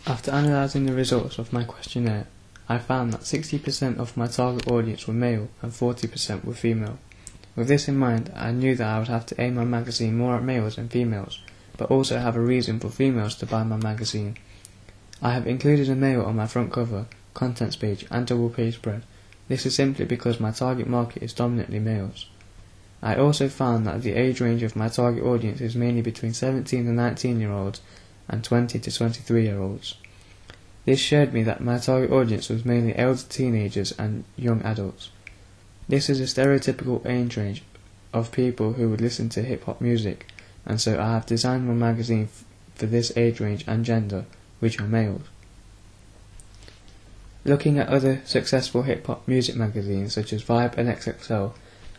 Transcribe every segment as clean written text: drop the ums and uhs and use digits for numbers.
After analysing the results of my questionnaire, I found that 60% of my target audience were male and 40% were female. With this in mind, I knew that I would have to aim my magazine more at males than females, but also have a reason for females to buy my magazine. I have included a male on my front cover, contents page and double page spread. This is simply because my target market is dominantly males. I also found that the age range of my target audience is mainly between 17 and 19-year-olds and 20 to 23-year-olds. This showed me that my target audience was mainly elder teenagers and young adults. This is a stereotypical age range of people who would listen to hip-hop music, and so I have designed my magazine for this age range and gender, which are males. Looking at other successful hip-hop music magazines such as Vibe and XXL,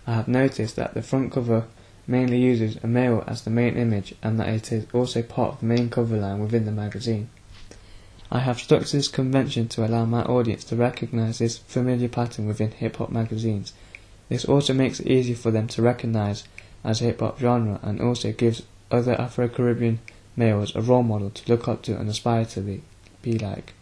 I have noticed that the front cover mainly uses a male as the main image and that it is also part of the main cover line within the magazine. I have stuck to this convention to allow my audience to recognise this familiar pattern within hip-hop magazines. This also makes it easy for them to recognise as a hip-hop genre and also gives other Afro-Caribbean males a role model to look up to and aspire to be like.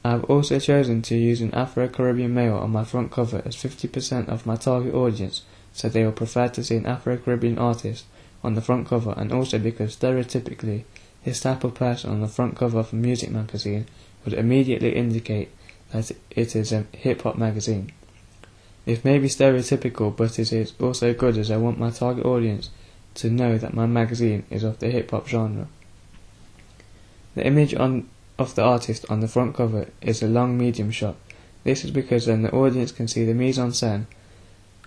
I have also chosen to use an Afro-Caribbean male on my front cover as 50% of my target audience, so they will prefer to see an Afro-Caribbean artist on the front cover, and also because stereotypically this type of person on the front cover of a music magazine would immediately indicate that it is a hip-hop magazine. This may be stereotypical, but it is also good as I want my target audience to know that my magazine is of the hip-hop genre. The image of the artist on the front cover is a long medium shot. This is because then the audience can see the mise-en-scène.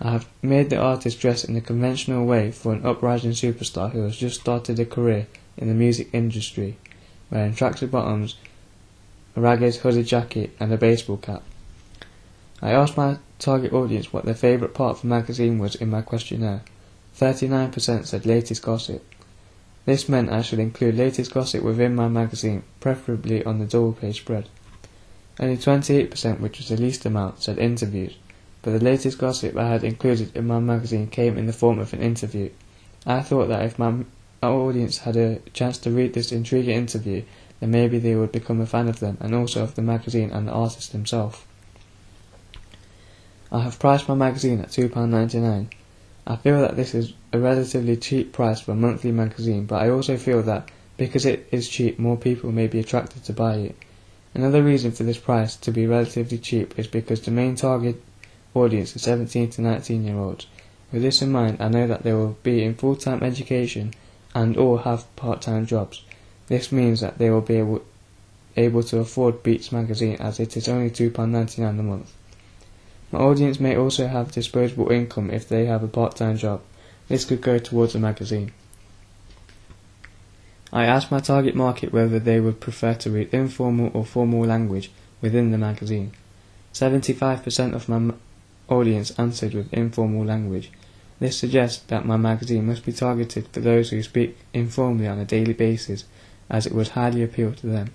I have made the artist dress in a conventional way for an uprising superstar who has just started a career in the music industry, wearing tracksuit bottoms, a ragged hooded jacket and a baseball cap. I asked my target audience what their favourite part of the magazine was in my questionnaire. 39% said latest gossip. This meant I should include latest gossip within my magazine, preferably on the double page spread. Only 28%, which was the least amount, said interviews, but the latest gossip I had included in my magazine came in the form of an interview. I thought that if my audience had a chance to read this intriguing interview, then maybe they would become a fan of them and also of the magazine and the artist himself. I have priced my magazine at £2.99. I feel that this is a relatively cheap price for a monthly magazine, but I also feel that because it is cheap, more people may be attracted to buy it. Another reason for this price to be relatively cheap is because the main target audience is 17 to 19-year-olds. With this in mind, I know that they will be in full-time education and or have part-time jobs. This means that they will be able to afford Beats magazine as it is only £2.99 a month. My audience may also have disposable income if they have a part-time job. This could go towards the magazine. I asked my target market whether they would prefer to read informal or formal language within the magazine. 75% of my audience answered with informal language. This suggests that my magazine must be targeted for those who speak informally on a daily basis, as it would highly appeal to them.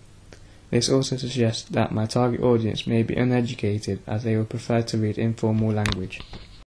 This also suggests that my target audience may be uneducated, as they would prefer to read informal language.